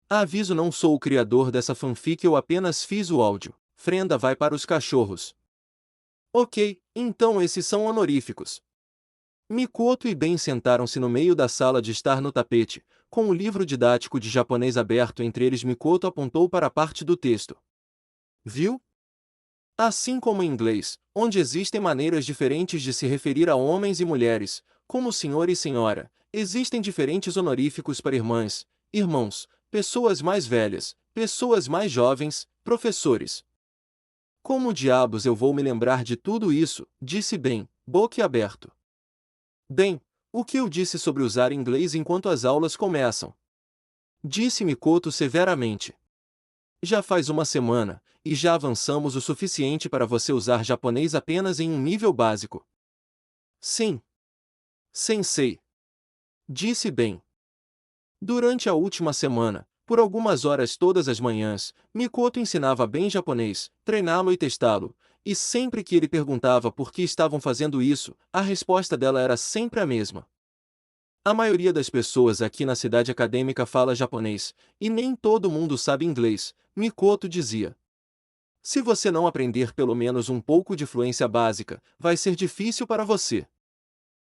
Aviso, não sou o criador dessa fanfic, eu apenas fiz o áudio. Frenda vai para os cachorros. Ok, então esses são honoríficos. Mikoto e Ben sentaram-se no meio da sala de estar no tapete, com o livro didático de japonês aberto entre eles. Mikoto apontou para a parte do texto. Viu? Assim como em inglês, onde existem maneiras diferentes de se referir a homens e mulheres, como senhor e senhora, existem diferentes honoríficos para irmãs, irmãos, pessoas mais velhas, pessoas mais jovens, professores. Como diabos eu vou me lembrar de tudo isso? Disse Ben, boquiaberto. Bem, o que eu disse sobre usar inglês enquanto as aulas começam? Disse Mikoto severamente. Já faz uma semana, e já avançamos o suficiente para você usar japonês apenas em um nível básico. Sim. Sensei. Disse Ben. Durante a última semana, por algumas horas todas as manhãs, Mikoto ensinava Ben japonês, treiná-lo e testá-lo, e sempre que ele perguntava por que estavam fazendo isso, a resposta dela era sempre a mesma. A maioria das pessoas aqui na cidade acadêmica fala japonês, e nem todo mundo sabe inglês, Mikoto dizia. Se você não aprender pelo menos um pouco de fluência básica, vai ser difícil para você.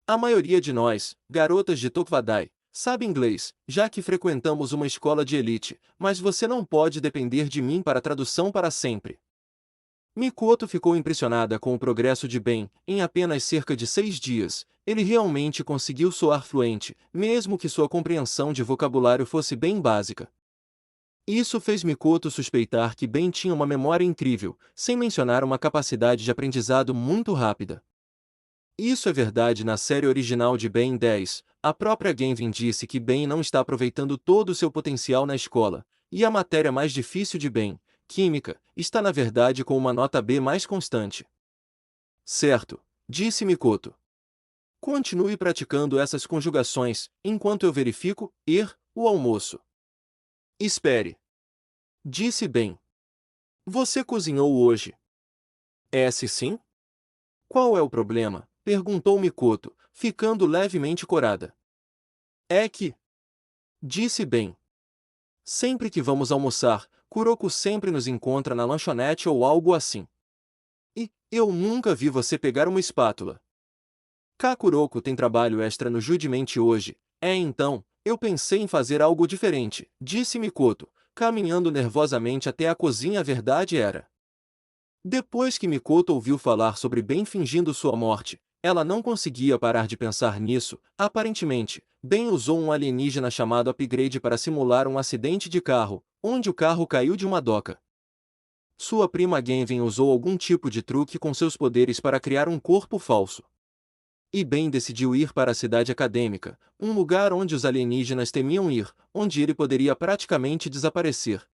A maioria de nós, garotas de Tokwadai, sabe inglês, já que frequentamos uma escola de elite, mas você não pode depender de mim para tradução para sempre. Mikoto ficou impressionada com o progresso de Ben. Em apenas cerca de 6 dias, ele realmente conseguiu soar fluente, mesmo que sua compreensão de vocabulário fosse bem básica. Isso fez Mikoto suspeitar que Ben tinha uma memória incrível, sem mencionar uma capacidade de aprendizado muito rápida. Isso é verdade na série original de Ben 10. A própria Genvin disse que Ben não está aproveitando todo o seu potencial na escola, e a matéria mais difícil de Ben, Química, está na verdade com uma nota B mais constante. Certo, disse Mikoto. Continue praticando essas conjugações, enquanto eu verifico, o almoço. Espere. Disse Ben. Você cozinhou hoje? Se sim? Qual é o problema? Perguntou Mikoto, ficando levemente corada. É que... Disse Ben. Sempre que vamos almoçar, Kuroko sempre nos encontra na lanchonete ou algo assim. E, eu nunca vi você pegar uma espátula. Kuroko tem trabalho extra no Judimente hoje, então, eu pensei em fazer algo diferente, disse Mikoto, caminhando nervosamente até a cozinha. A verdade era. Depois que Mikoto ouviu falar sobre Ben fingindo sua morte, ela não conseguia parar de pensar nisso. Aparentemente, Ben usou um alienígena chamado Upgrade para simular um acidente de carro, onde o carro caiu de uma doca. Sua prima Genvin usou algum tipo de truque com seus poderes para criar um corpo falso. E Ben decidiu ir para a cidade acadêmica, um lugar onde os alienígenas temiam ir, onde ele poderia praticamente desaparecer.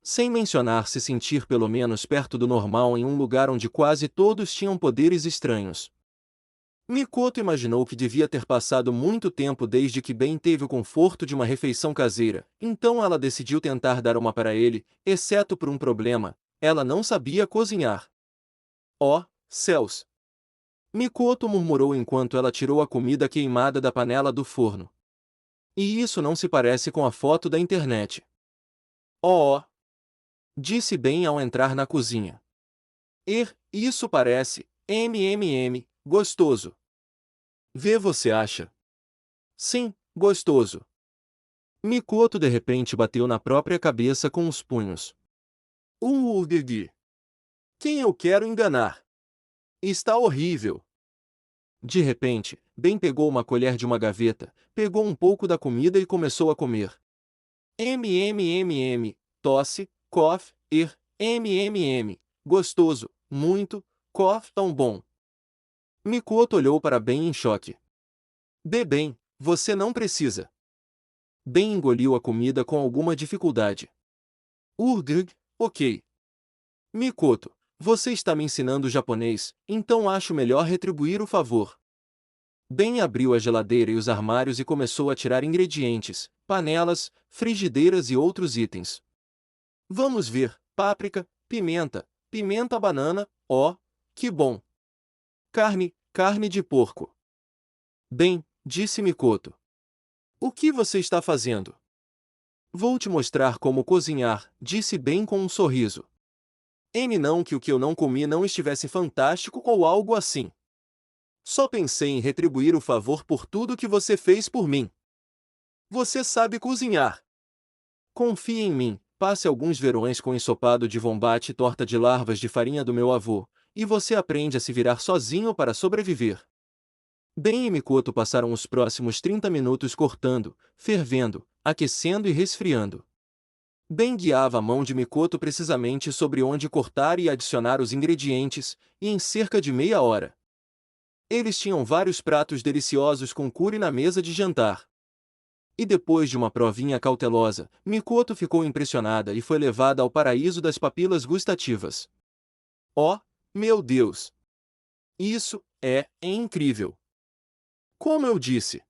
Sem mencionar se sentir pelo menos perto do normal em um lugar onde quase todos tinham poderes estranhos. Mikoto imaginou que devia ter passado muito tempo desde que Ben teve o conforto de uma refeição caseira, então ela decidiu tentar dar uma para ele, exceto por um problema: ela não sabia cozinhar. Oh, céus! Mikoto murmurou enquanto ela tirou a comida queimada da panela do forno. E isso não se parece com a foto da internet. Oh! Disse Ben ao entrar na cozinha. Isso parece, gostoso. Vê, você acha? Sim, gostoso. Mikoto de repente bateu na própria cabeça com os punhos. Gigi. Quem eu quero enganar? Está horrível. De repente, Ben pegou uma colher de uma gaveta, pegou um pouco da comida e começou a comer. Tosse, cough, gostoso, muito, cough, tão bom. Mikoto olhou para Ben em choque. Ben, você não precisa. Ben engoliu a comida com alguma dificuldade. Ok. Mikoto, você está me ensinando japonês, então acho melhor retribuir o favor. Ben abriu a geladeira e os armários e começou a tirar ingredientes, panelas, frigideiras e outros itens. Vamos ver, páprica, pimenta banana, que bom. Carne de porco. Bem, disse Mikoto. O que você está fazendo? Vou te mostrar como cozinhar, disse Ben com um sorriso. Não que o que eu não comi não estivesse fantástico ou algo assim. Só pensei em retribuir o favor por tudo que você fez por mim. Você sabe cozinhar. Confie em mim, passe alguns verões com ensopado de vombate e torta de larvas de farinha do meu avô, e você aprende a se virar sozinho para sobreviver. Ben e Mikoto passaram os próximos 30 minutos cortando, fervendo, aquecendo e resfriando. Ben guiava a mão de Mikoto precisamente sobre onde cortar e adicionar os ingredientes, e em cerca de meia hora. Eles tinham vários pratos deliciosos com curry na mesa de jantar. E depois de uma provinha cautelosa, Mikoto ficou impressionada e foi levada ao paraíso das papilas gustativas. Oh, meu Deus! Isso é incrível! Como eu disse!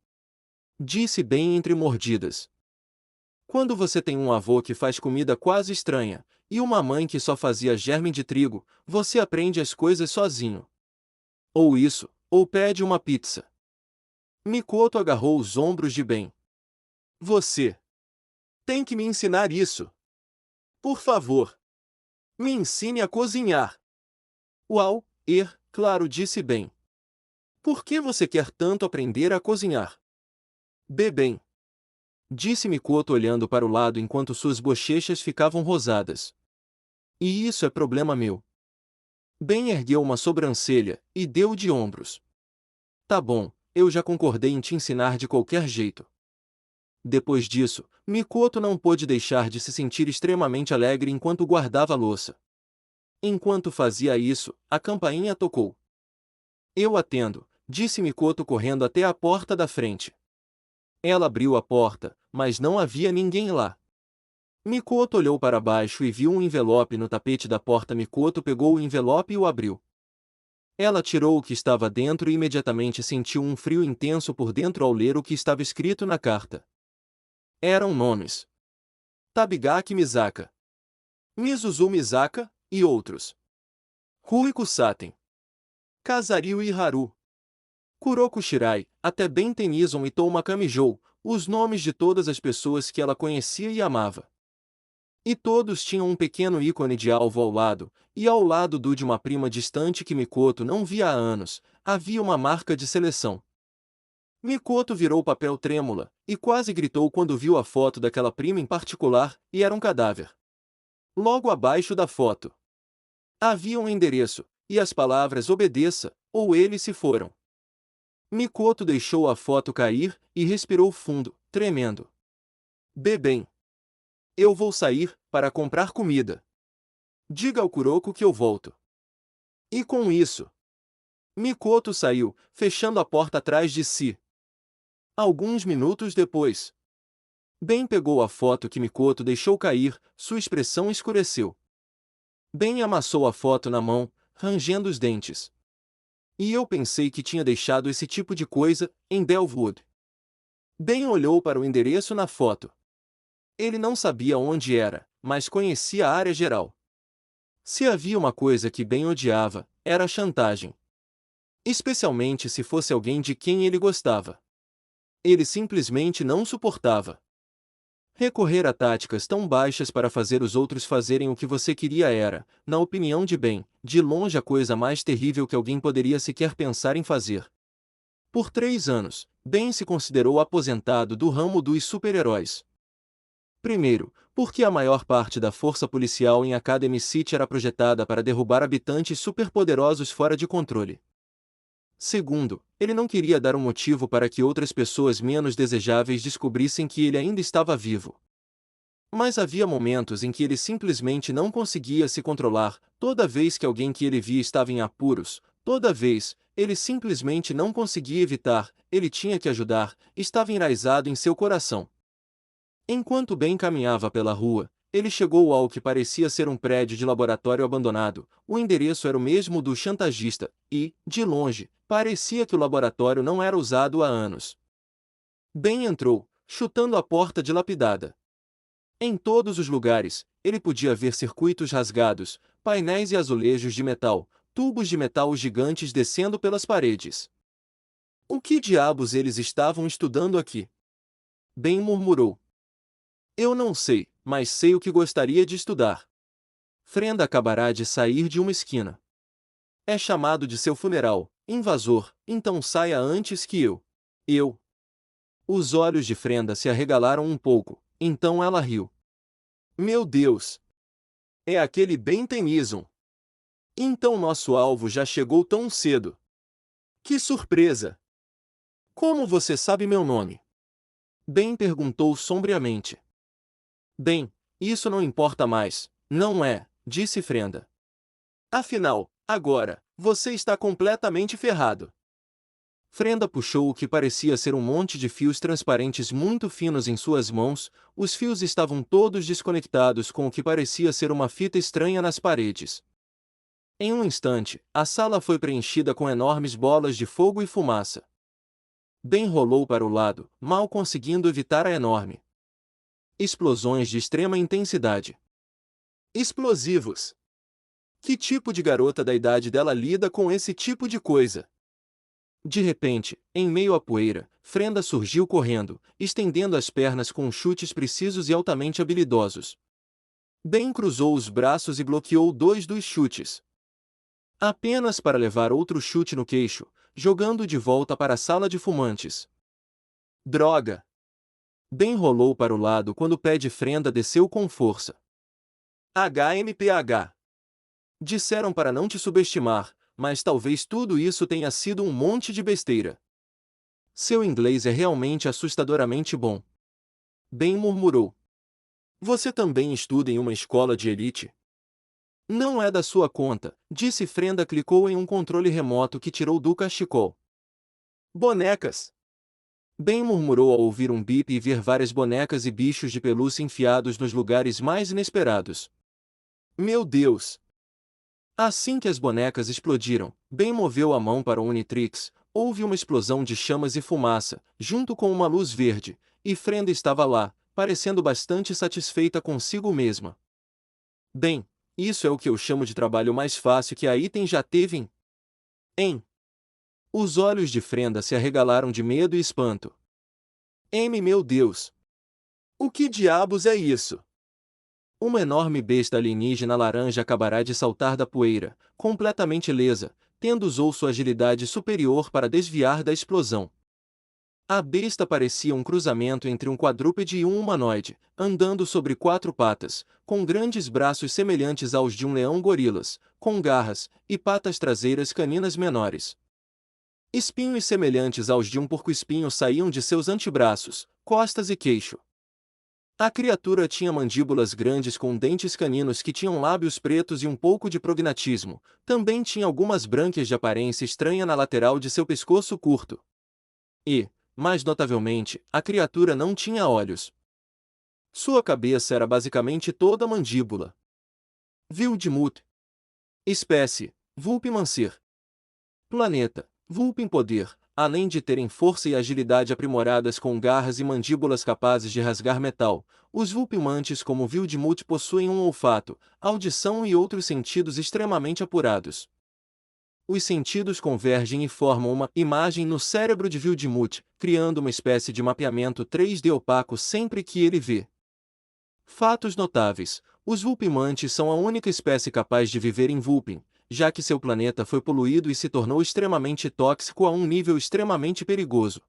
Disse Ben entre mordidas. Quando você tem um avô que faz comida quase estranha, e uma mãe que só fazia germe de trigo, você aprende as coisas sozinho. Ou isso, ou pede uma pizza. Mikoto agarrou os ombros de Ben. Você tem que me ensinar isso. Por favor. Me ensine a cozinhar. Uau, claro, disse Ben. Por que você quer tanto aprender a cozinhar? Bem, disse Mikoto olhando para o lado enquanto suas bochechas ficavam rosadas. E isso é problema meu. Ben ergueu uma sobrancelha e deu de ombros. Tá bom, eu já concordei em te ensinar de qualquer jeito. Depois disso, Mikoto não pôde deixar de se sentir extremamente alegre enquanto guardava a louça. Enquanto fazia isso, a campainha tocou. Eu atendo, disse Mikoto correndo até a porta da frente. Ela abriu a porta, mas não havia ninguém lá. Mikoto olhou para baixo e viu um envelope no tapete da porta. Mikoto pegou o envelope e o abriu. Ela tirou o que estava dentro e imediatamente sentiu um frio intenso por dentro ao ler o que estava escrito na carta. Eram nomes: Tabigaki Misaka, Mizuzu Misaka, e outros. Ruiko Saten, Kazaryu Iharu, Kuroko Shirai, até Ben Tennyson e Touma Kamijou, os nomes de todas as pessoas que ela conhecia e amava. E todos tinham um pequeno ícone de alvo ao lado, e ao lado do de uma prima distante que Mikoto não via há anos, havia uma marca de seleção. Mikoto virou o papel trêmula, e quase gritou quando viu a foto daquela prima em particular, e era um cadáver. Logo abaixo da foto havia um endereço, e as palavras obedeça, ou eles se foram. Mikoto deixou a foto cair, e respirou fundo, tremendo. Bem. Eu vou sair, para comprar comida. Diga ao Kuroko que eu volto. E com isso, Mikoto saiu, fechando a porta atrás de si. Alguns minutos depois, Ben pegou a foto que Mikoto deixou cair, sua expressão escureceu. Ben amassou a foto na mão, rangendo os dentes. E eu pensei que tinha deixado esse tipo de coisa em Delwood. Ben olhou para o endereço na foto. Ele não sabia onde era, mas conhecia a área geral. Se havia uma coisa que Ben odiava, era a chantagem. Especialmente se fosse alguém de quem ele gostava. Ele simplesmente não suportava. Recorrer a táticas tão baixas para fazer os outros fazerem o que você queria era, na opinião de Ben, de longe a coisa mais terrível que alguém poderia sequer pensar em fazer. Por 3 anos, Ben se considerou aposentado do ramo dos super-heróis. Primeiro, porque a maior parte da força policial em Academy City era projetada para derrubar habitantes superpoderosos fora de controle. Segundo, ele não queria dar um motivo para que outras pessoas menos desejáveis descobrissem que ele ainda estava vivo. Mas havia momentos em que ele simplesmente não conseguia se controlar, toda vez que alguém que ele via estava em apuros, toda vez, ele simplesmente não conseguia evitar, ele tinha que ajudar, estava enraizado em seu coração. Enquanto Ben caminhava pela rua, ele chegou ao que parecia ser um prédio de laboratório abandonado. O endereço era o mesmo do chantagista, e, de longe, parecia que o laboratório não era usado há anos. Ben entrou, chutando a porta dilapidada. Em todos os lugares, ele podia ver circuitos rasgados, painéis e azulejos de metal, tubos de metal gigantes descendo pelas paredes. O que diabos eles estavam estudando aqui? Ben murmurou. Eu não sei, mas sei o que gostaria de estudar. Frenda acabará de sair de uma esquina. É chamado de seu funeral, invasor, então saia antes que eu. Eu. Os olhos de Frenda se arregalaram um pouco, então ela riu. Meu Deus! É aquele Ben Tennyson. Então nosso alvo já chegou tão cedo. Que surpresa! Como você sabe meu nome? Ben perguntou sombriamente. Bem, isso não importa mais, não é? Disse Frenda. Afinal, agora, você está completamente ferrado. Frenda puxou o que parecia ser um monte de fios transparentes muito finos em suas mãos, os fios estavam todos desconectados com o que parecia ser uma fita estranha nas paredes. Em um instante, a sala foi preenchida com enormes bolas de fogo e fumaça. Ben rolou para o lado, mal conseguindo evitar a enorme. Explosões de extrema intensidade. Explosivos! Que tipo de garota da idade dela lida com esse tipo de coisa? De repente, em meio à poeira, Frenda surgiu correndo, estendendo as pernas com chutes precisos e altamente habilidosos. Ben cruzou os braços e bloqueou 2 dos chutes. Apenas para levar outro chute no queixo, jogando de volta para a sala de fumantes. Droga! Ben rolou para o lado quando o pé de Frenda desceu com força. HMPH. Disseram para não te subestimar, mas talvez tudo isso tenha sido um monte de besteira. Seu inglês é realmente assustadoramente bom. Ben murmurou. Você também estuda em uma escola de elite? Não é da sua conta, disse Frenda. Clicou em um controle remoto que tirou do cachecol. Bonecas! Ben murmurou ao ouvir um bip e ver várias bonecas e bichos de pelúcia enfiados nos lugares mais inesperados. Meu Deus! Assim que as bonecas explodiram, Ben moveu a mão para o Unitrix, houve uma explosão de chamas e fumaça, junto com uma luz verde, e Frenda estava lá, parecendo bastante satisfeita consigo mesma. Bem, isso é o que eu chamo de trabalho mais fácil que a Item já teve em. Os olhos de Frenda se arregalaram de medo e espanto. Meu Deus! O que diabos é isso? Uma enorme besta alienígena laranja acabará de saltar da poeira, completamente ilesa, tendo usou sua agilidade superior para desviar da explosão. A besta parecia um cruzamento entre um quadrúpede e um humanoide, andando sobre 4 patas, com grandes braços semelhantes aos de um leão-gorilas, com garras e patas traseiras caninas menores. Espinhos semelhantes aos de um porco-espinho saíam de seus antebraços, costas e queixo. A criatura tinha mandíbulas grandes com dentes caninos que tinham lábios pretos e um pouco de prognatismo. Também tinha algumas brânquias de aparência estranha na lateral de seu pescoço curto. E, mais notavelmente, a criatura não tinha olhos. Sua cabeça era basicamente toda mandíbula. Wildmuth. Espécie: Vulpimancer. Planeta: Vulpin Poder. Além de terem força e agilidade aprimoradas com garras e mandíbulas capazes de rasgar metal, os vulpimantes como Wildmuth possuem um olfato, audição e outros sentidos extremamente apurados. Os sentidos convergem e formam uma imagem no cérebro de Wildmuth, criando uma espécie de mapeamento 3D opaco sempre que ele vê. Fatos notáveis: os vulpimantes são a única espécie capaz de viver em Vulpin, já que seu planeta foi poluído e se tornou extremamente tóxico a um nível extremamente perigoso.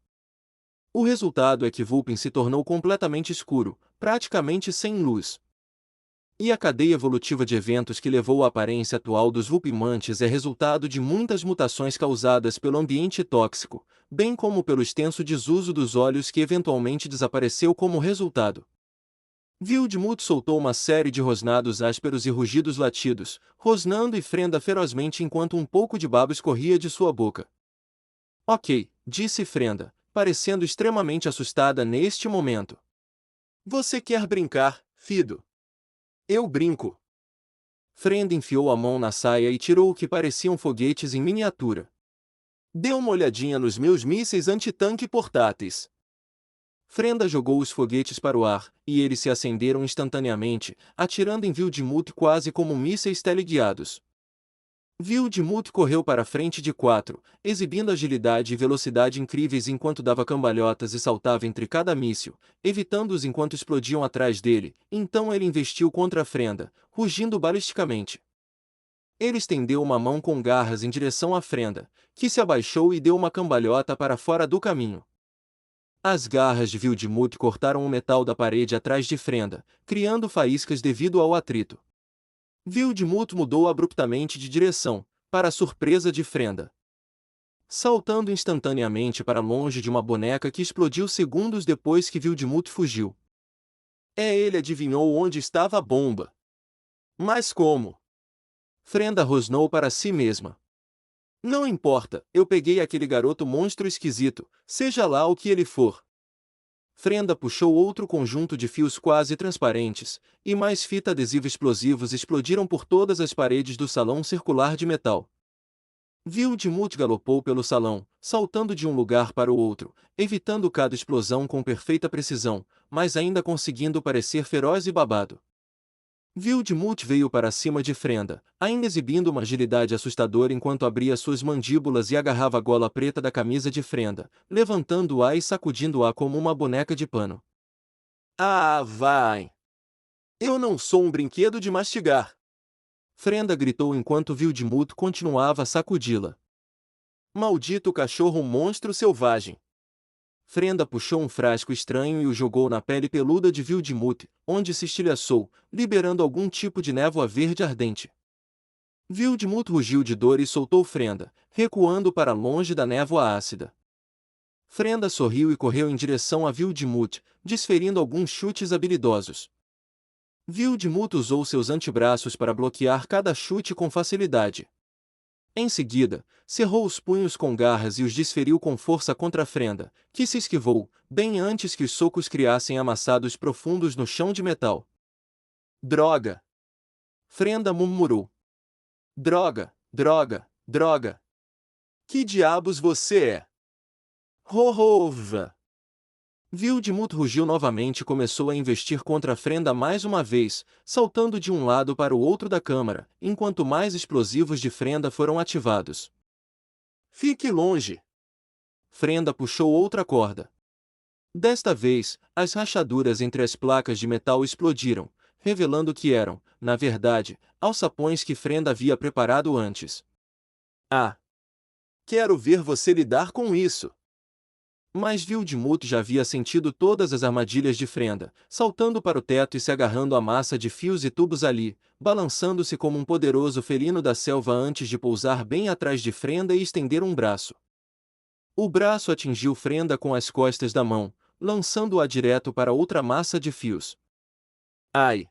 O resultado é que Vulpin se tornou completamente escuro, praticamente sem luz. E a cadeia evolutiva de eventos que levou à aparência atual dos vulpimantes é resultado de muitas mutações causadas pelo ambiente tóxico, bem como pelo extenso desuso dos olhos que eventualmente desapareceu como resultado. Wildmuth soltou uma série de rosnados ásperos e rugidos latidos, rosnando e Frenda ferozmente enquanto um pouco de baba escorria de sua boca. Ok, disse Frenda, parecendo extremamente assustada neste momento. Você quer brincar, Fido? Eu brinco. Frenda enfiou a mão na saia e tirou o que pareciam foguetes em miniatura. Dê uma olhadinha nos meus mísseis antitanque portáteis. Frenda jogou os foguetes para o ar, e eles se acenderam instantaneamente, atirando em Wildmuth quase como mísseis teleguiados. Wildmuth correu para a frente de 4, exibindo agilidade e velocidade incríveis enquanto dava cambalhotas e saltava entre cada míssil, evitando-os enquanto explodiam atrás dele. Então ele investiu contra a Frenda, rugindo balisticamente. Ele estendeu uma mão com garras em direção à Frenda, que se abaixou e deu uma cambalhota para fora do caminho. As garras de Wildmuth cortaram o metal da parede atrás de Frenda, criando faíscas devido ao atrito. Wildmuth mudou abruptamente de direção, para a surpresa de Frenda, saltando instantaneamente para longe de uma boneca que explodiu segundos depois que Wildmuth fugiu. Ele adivinhou onde estava a bomba. Mas como? Frenda rosnou para si mesma. Não importa, eu peguei aquele garoto monstro esquisito, seja lá o que ele for. Frenda puxou outro conjunto de fios quase transparentes, e mais fita adesiva explosivos explodiram por todas as paredes do salão circular de metal. Wildmuth galopou pelo salão, saltando de um lugar para o outro, evitando cada explosão com perfeita precisão, mas ainda conseguindo parecer feroz e babado. Wildmuth veio para cima de Frenda, ainda exibindo uma agilidade assustadora enquanto abria suas mandíbulas e agarrava a gola preta da camisa de Frenda, levantando-a e sacudindo-a como uma boneca de pano. Ah, vai! Eu não sou um brinquedo de mastigar! Frenda gritou enquanto Wildmuth continuava a sacudi-la. Maldito cachorro monstro selvagem! Frenda puxou um frasco estranho e o jogou na pele peluda de Wildmuth, onde se estilhaçou, liberando algum tipo de névoa verde ardente. Wildmuth rugiu de dor e soltou Frenda, recuando para longe da névoa ácida. Frenda sorriu e correu em direção a Wildmuth, desferindo alguns chutes habilidosos. Wildmuth usou seus antebraços para bloquear cada chute com facilidade. Em seguida, cerrou os punhos com garras e os desferiu com força contra Frenda, que se esquivou, bem antes que os socos criassem amassados profundos no chão de metal. Droga! Frenda murmurou. Droga, droga, droga! Que diabos você é? Rorova! Wildmuth rugiu novamente e começou a investir contra Frenda mais uma vez, saltando de um lado para o outro da câmara, enquanto mais explosivos de Frenda foram ativados. Fique longe! Frenda puxou outra corda. Desta vez, as rachaduras entre as placas de metal explodiram, revelando que eram, na verdade, alçapões que Frenda havia preparado antes. Ah! Quero ver você lidar com isso! Mas Wildmuth já havia sentido todas as armadilhas de Frenda, saltando para o teto e se agarrando à massa de fios e tubos ali, balançando-se como um poderoso felino da selva antes de pousar bem atrás de Frenda e estender um braço. O braço atingiu Frenda com as costas da mão, lançando-a direto para outra massa de fios. Ai!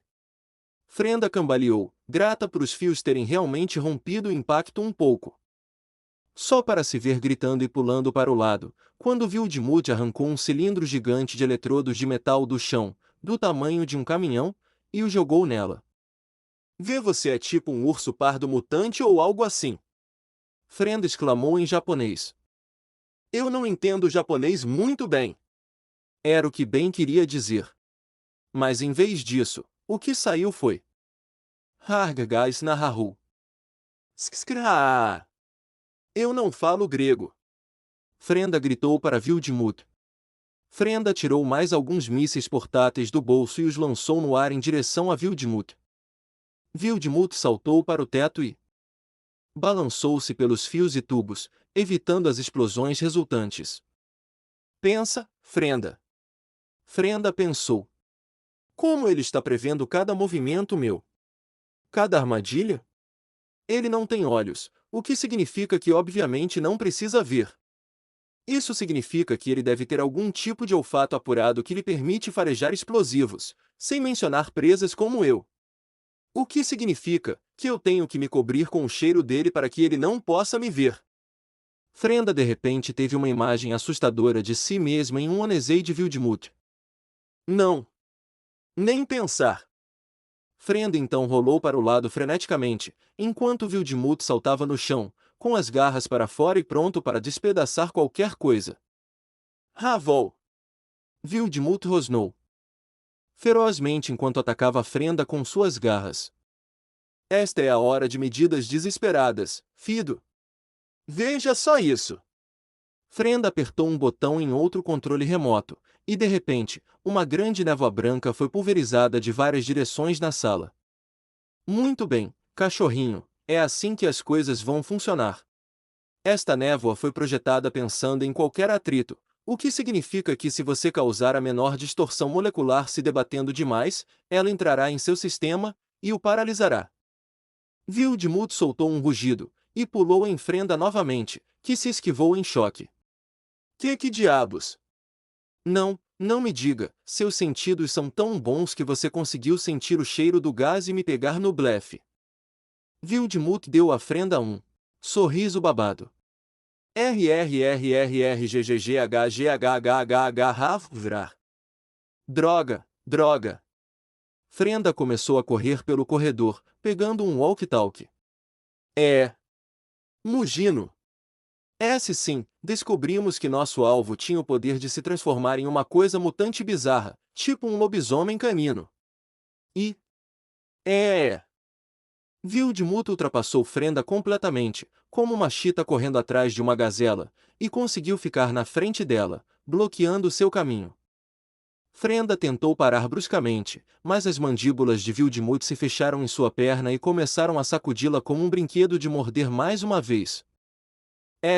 Frenda cambaleou, grata por os fios terem realmente rompido o impacto um pouco. Só para se ver gritando e pulando para o lado, quando Wildmuth arrancou um cilindro gigante de eletrodos de metal do chão, do tamanho de um caminhão, e o jogou nela. Vê, você é tipo um urso pardo mutante ou algo assim. Frenda exclamou em japonês. Eu não entendo japonês muito bem. Era o que bem queria dizer. Mas em vez disso, o que saiu foi Hargagás Naharu. Skskra! Eu não falo grego. Frenda gritou para Wildmuth. Frenda tirou mais alguns mísseis portáteis do bolso e os lançou no ar em direção a Wildmuth. Wildmuth saltou para o teto e balançou-se pelos fios e tubos, evitando as explosões resultantes. Pensa, Frenda. Frenda pensou. Como ele está prevendo cada movimento meu? Cada armadilha? Ele não tem olhos, o que significa que obviamente não precisa ver. Isso significa que ele deve ter algum tipo de olfato apurado que lhe permite farejar explosivos, sem mencionar presas como eu. O que significa que eu tenho que me cobrir com o cheiro dele para que ele não possa me ver. Frenda de repente teve uma imagem assustadora de si mesma em um Onesei de Wildmuth. Não! Nem pensar! Frenda então rolou para o lado freneticamente, enquanto Wildmuth saltava no chão, com as garras para fora e pronto para despedaçar qualquer coisa. Ravol! Wildmuth rosnou ferozmente enquanto atacava Frenda com suas garras. Esta é a hora de medidas desesperadas, Fido. Veja só isso. Frenda apertou um botão em outro controle remoto, e de repente, uma grande névoa branca foi pulverizada de várias direções na sala. Muito bem, cachorrinho, é assim que as coisas vão funcionar. Esta névoa foi projetada pensando em qualquer atrito, o que significa que se você causar a menor distorção molecular se debatendo demais, ela entrará em seu sistema e o paralisará. Vildmut soltou um rugido e pulou em Frenda novamente, que se esquivou em choque. Que diabos? Não, não me diga, seus sentidos são tão bons que você conseguiu sentir o cheiro do gás e me pegar no blefe. Vildmut deu à Frenda um sorriso babado. RRRRRGGGHGHHHHVrar. Droga, droga. Frenda começou a correr pelo corredor, pegando um walkie-talkie. Mugino. Sim, descobrimos que nosso alvo tinha o poder de se transformar em uma coisa mutante bizarra, tipo um lobisomem canino. E... Vildmut ultrapassou Frenda completamente, como uma chita correndo atrás de uma gazela, e conseguiu ficar na frente dela, bloqueando seu caminho. Frenda tentou parar bruscamente, mas as mandíbulas de Vildmut se fecharam em sua perna e começaram a sacudi-la como um brinquedo de morder mais uma vez.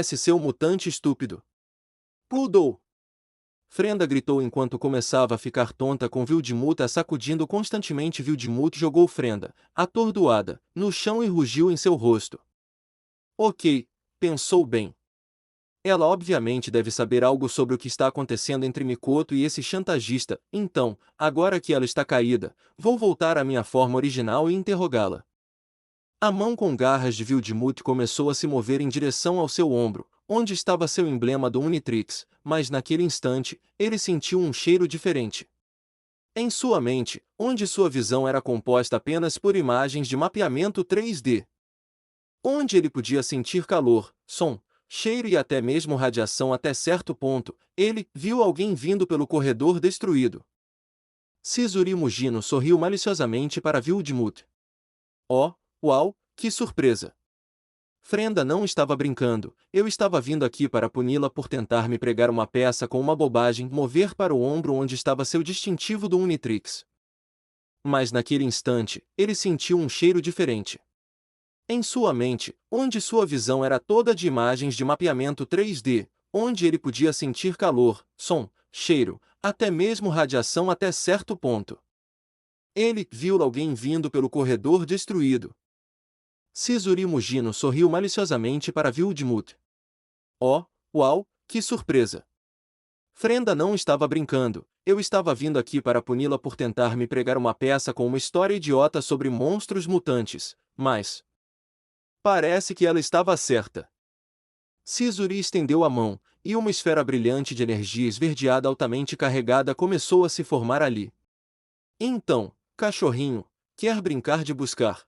Seu mutante estúpido! Poodle! Frenda gritou enquanto começava a ficar tonta com Vildmut a sacudindo constantemente. Vildmut jogou Frenda, atordoada, no chão e rugiu em seu rosto. Ok, pensou bem. Ela obviamente deve saber algo sobre o que está acontecendo entre Mikoto e esse chantagista, então, agora que ela está caída, vou voltar à minha forma original e interrogá-la. A mão com garras de Vildmut começou a se mover em direção ao seu ombro, onde estava seu emblema do Unitrix, mas naquele instante, ele sentiu um cheiro diferente. Em sua mente, onde sua visão era composta apenas por imagens de mapeamento 3D. Onde ele podia sentir calor, som, cheiro e até mesmo radiação até certo ponto, ele viu alguém vindo pelo corredor destruído. Shizuri Mugino sorriu maliciosamente para Vildmut. Oh, uau, que surpresa! Frenda não estava brincando, eu estava vindo aqui para puni-la por tentar me pregar uma peça com uma bobagem, mover para o ombro onde estava seu distintivo do Unitrix. Mas naquele instante, ele sentiu um cheiro diferente. Em sua mente, onde sua visão era toda de imagens de mapeamento 3D, onde ele podia sentir calor, som, cheiro, até mesmo radiação até certo ponto. Ele viu alguém vindo pelo corredor destruído. Shizuri Mugino sorriu maliciosamente para Vildmut. Oh, uau, que surpresa! Frenda não estava brincando, eu estava vindo aqui para puni-la por tentar me pregar uma peça com uma história idiota sobre monstros mutantes, mas... parece que ela estava certa. Shizuri estendeu a mão, e uma esfera brilhante de energia esverdeada altamente carregada começou a se formar ali. Então, cachorrinho, quer brincar de buscar?